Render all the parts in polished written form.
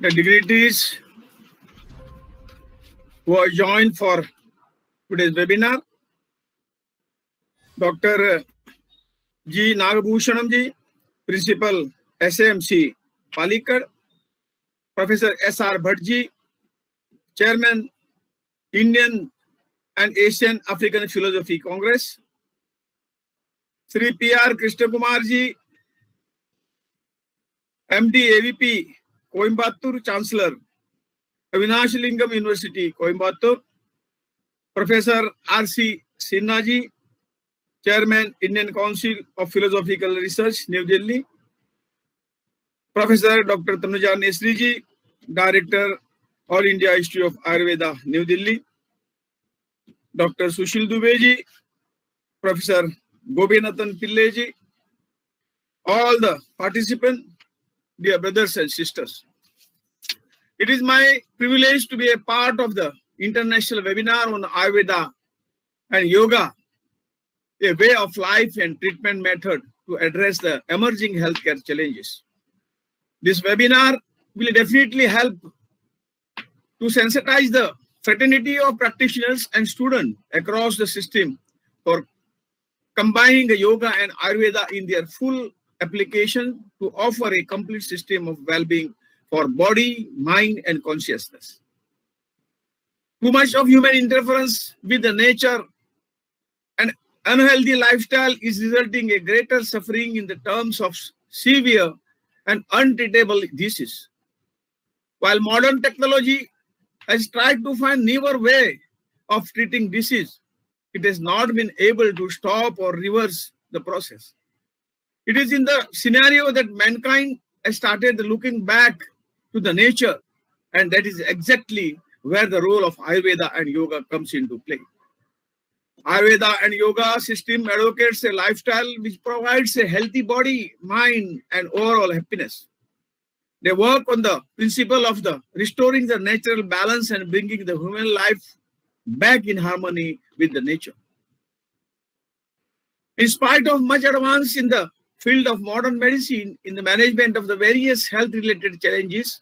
the dignitaries who are joined for today's webinar, Dr. G. Nagabhushanam ji, Principal SAMC Palikkad, Professor S.R. Bhatt ji, Chairman Indian and Asian African Philosophy Congress, Sri P.R. Krishna Kumar ji, MD AVP Coimbatore, Chancellor, Avinash Lingam University, Coimbatore, Professor R.C. Sinha ji, Chairman, Indian Council of Philosophical Research, New Delhi, Professor Dr. Tanuja Nesri ji, Director, All India Institute of Ayurveda, New Delhi, Dr. Sushil Dubey ji, Professor Gobinathan Pillai ji, all the participants, dear brothers and sisters. It is my privilege to be a part of the international webinar on Ayurveda and Yoga, a way of life and treatment method to address the emerging healthcare challenges. This webinar will definitely help to sensitize the fraternity of practitioners and students across the system for combining the yoga and Ayurveda in their full application to offer a complete system of well-being for body, mind, and consciousness. Too much of human interference with the nature and unhealthy lifestyle is resulting in greater suffering in the terms of severe and untreatable disease. While modern technology has tried to find newer way of treating disease, it has not been able to stop or reverse the process. It is in the scenario that mankind has started looking back to the nature, and that is exactly where the role of Ayurveda and Yoga comes into play. Ayurveda and Yoga system advocates a lifestyle which provides a healthy body, mind, and overall happiness. They work on the principle of restoring the natural balance and bringing the human life back in harmony with the nature. In spite of much advance in the field of modern medicine in the management of the various health-related challenges,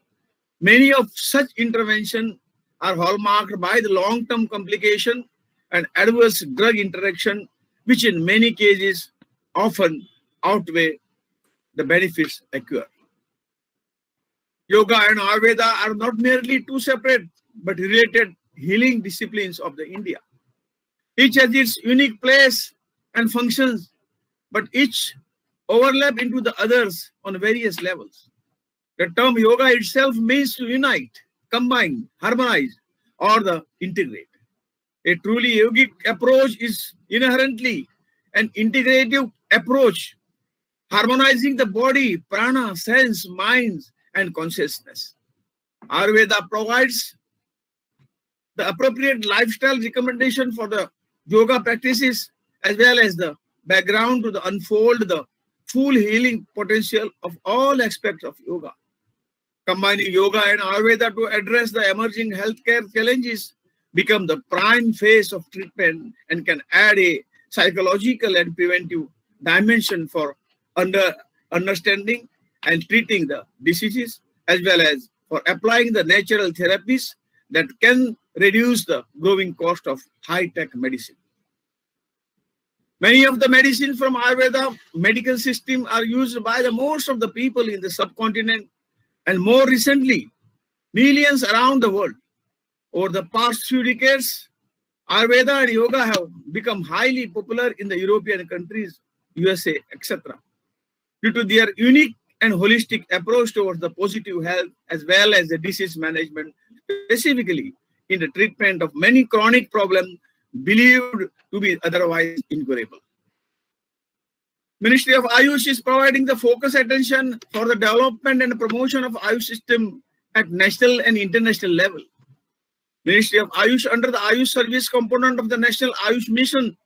many of such interventions are hallmarked by the long-term complication and adverse drug interaction, which in many cases often outweigh the benefits occur. Yoga and Ayurveda are not merely two separate but related healing disciplines of the India. Each has its unique place and functions, but each overlap into the others on various levels. The term yoga itself means to unite, combine, harmonize, or integrate. A truly yogic approach is inherently an integrative approach, harmonizing the body, prana, sense, minds, and consciousness. Ayurveda provides the appropriate lifestyle recommendation for the yoga practices, as well as the background to unfold the full healing potential of all aspects of yoga. Combining yoga and Ayurveda to address the emerging healthcare challenges become the prime phase of treatment and can add a psychological and preventive dimension for understanding and treating the diseases, as well as for applying the natural therapies that can reduce the growing cost of high-tech medicine. Many of the medicines from Ayurveda medical system are used by the most of the people in the subcontinent, and more recently, millions around the world. Over the past few decades, Ayurveda and Yoga have become highly popular in the European countries, USA, etc., due to their unique and holistic approach towards the positive health as well as the disease management, specifically in the treatment of many chronic problems believed to be otherwise incurable. Ministry of Ayush is providing the focused attention for the development and promotion of Ayush system at national and international level. Ministry of Ayush, under the Ayush service component of the National Ayush Mission,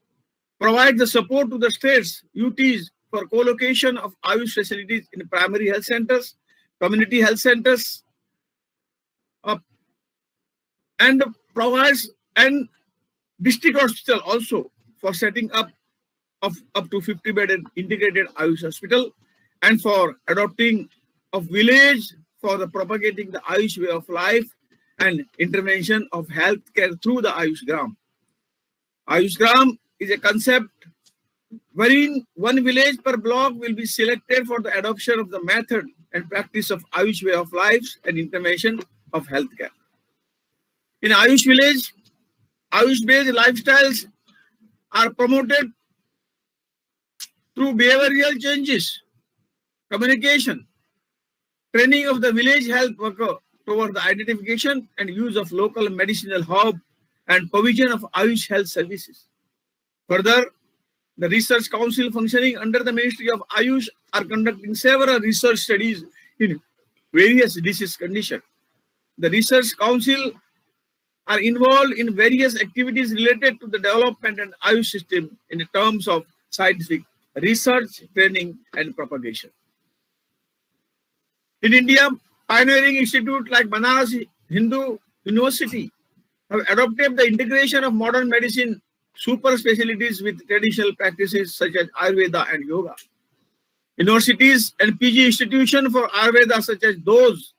provides the support to the states, UTs, for co-location of Ayush facilities in primary health centers, community health centers, and provides and district hospital also for setting up of up to 50-bedded integrated Ayush hospital, and for adopting of village for the propagating the Ayush way of life and intervention of healthcare through the Ayush Gram. Ayush Gram is a concept wherein one village per block will be selected for the adoption of the method and practice of Ayush way of life and intervention of healthcare. In Ayush village, Ayush-based lifestyles are promoted through behavioral changes, communication, training of the village health worker toward the identification and use of local medicinal herb and provision of Ayush health services. Further, the Research Council functioning under the Ministry of Ayush are conducting several research studies in various disease conditions. The Research Council are involved in various activities related to the development and Ayush system in terms of scientific research, training, and propagation. In India, pioneering institutes like Banaras Hindu University have adopted the integration of modern medicine super specialties with traditional practices such as Ayurveda and Yoga. Universities and PG institutions for Ayurveda such as those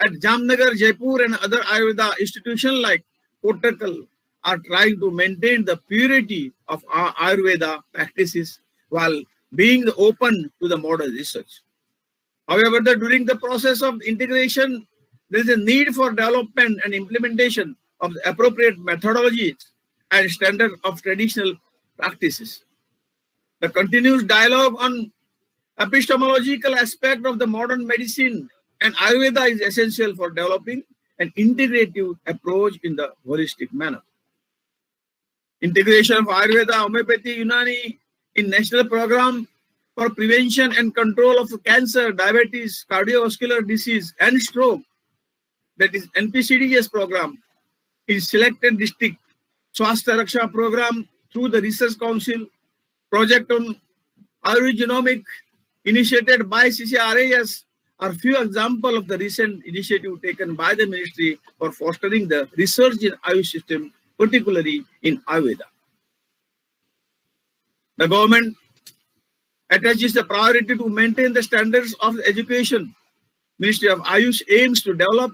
at Jamnagar, Jaipur and other Ayurveda institutions like Kottakkal are trying to maintain the purity of our Ayurveda practices while being open to the modern research. However, during the process of integration, there is a need for development and implementation of the appropriate methodologies and standard of traditional practices. The continuous dialogue on epistemological aspect of the modern medicine and Ayurveda is essential for developing an integrative approach in the holistic manner. Integration of Ayurveda, Homeopathy, Unani in National Program for Prevention and Control of Cancer, Diabetes, Cardiovascular Disease and Stroke, that is NPCDS program, in selected district Swasthya Raksha program through the Research Council, project on Ayurgenomic initiated by CCRAS are few examples of the recent initiative taken by the ministry for fostering the research in Ayush system, particularly in Ayurveda. The government attaches the priority to maintain the standards of education. Ministry of Ayush aims to develop,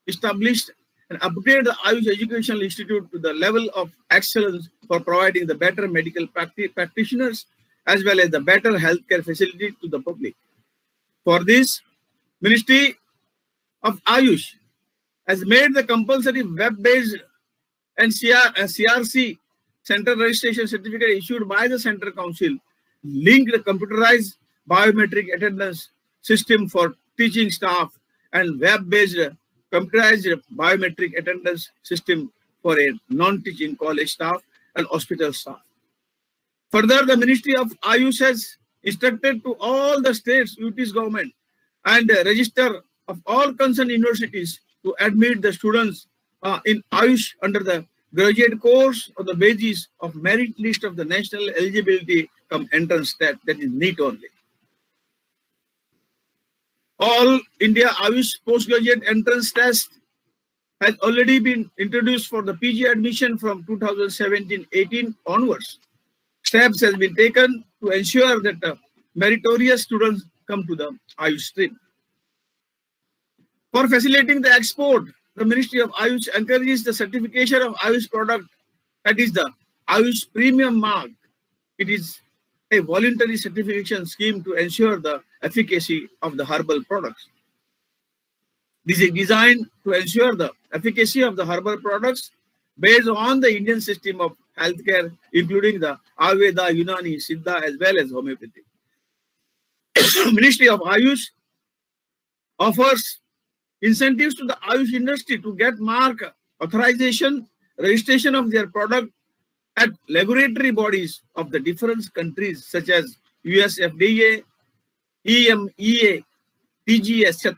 establish and upgrade the Ayush Educational Institute to the level of excellence for providing the better medical practitioners as well as the better healthcare facility to the public. For this, Ministry of Ayush has made the compulsory web-based and CRC Center Registration Certificate issued by the Central Council, linked the computerized biometric attendance system for teaching staff and web-based computerized biometric attendance system for a non-teaching college staff and hospital staff. Further, the Ministry of Ayush has instructed to all the states, UT's government, and register of all concerned universities to admit the students in Ayush under the graduate course on the basis of merit list of the national eligibility come entrance test, that is NEET only. All India Ayush postgraduate entrance test has already been introduced for the PG admission from 2017-18 onwards. Steps has been taken to ensure that meritorious students come to the Ayush stream. For facilitating the export, the Ministry of Ayush encourages the certification of Ayush product, that is the Ayush Premium Mark. It is a voluntary certification scheme to ensure the efficacy of the herbal products. This is designed to ensure the efficacy of the herbal products based on the Indian system of healthcare, including the Ayurveda, Unani, Siddha, as well as homeopathy. Ministry of Ayush offers incentives to the Ayush industry to get mark, authorization, registration of their product at laboratory bodies of the different countries such as US FDA, EMEA, TG, etc.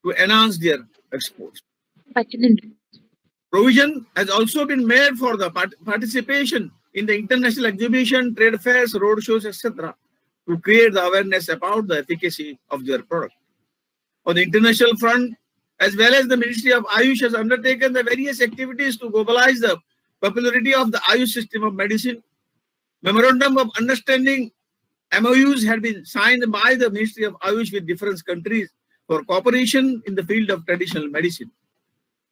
to enhance their exports. Provision has also been made for the participation in the international exhibition, trade fairs, road shows, etc. to create the awareness about the efficacy of their product. On the international front, as well as the Ministry of Ayush has undertaken the various activities to globalize the popularity of the Ayush system of medicine. Memorandum of Understanding, MOUs, had been signed by the Ministry of Ayush with different countries for cooperation in the field of traditional medicine.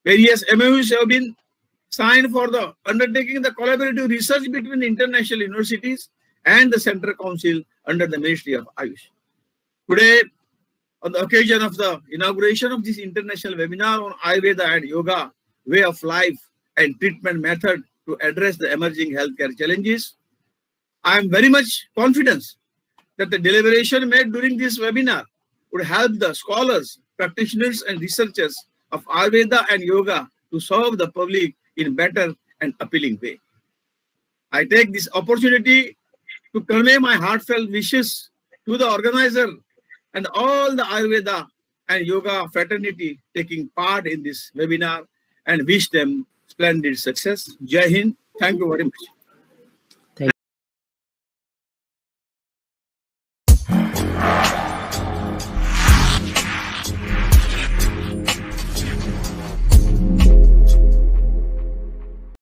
Various MOUs have been signed for the undertaking the collaborative research between international universities and the Central Council under the Ministry of Ayush. Today, on the occasion of the inauguration of this international webinar on Ayurveda and Yoga, way of life and treatment method to address the emerging healthcare challenges, I am very much confident that the deliberation made during this webinar would help the scholars, practitioners, and researchers of Ayurveda and Yoga to serve the public in better and appealing way. I take this opportunity to convey my heartfelt wishes to the organizer and all the Ayurveda and Yoga fraternity taking part in this webinar and wish them splendid success. Jai Hind. Thank you very much.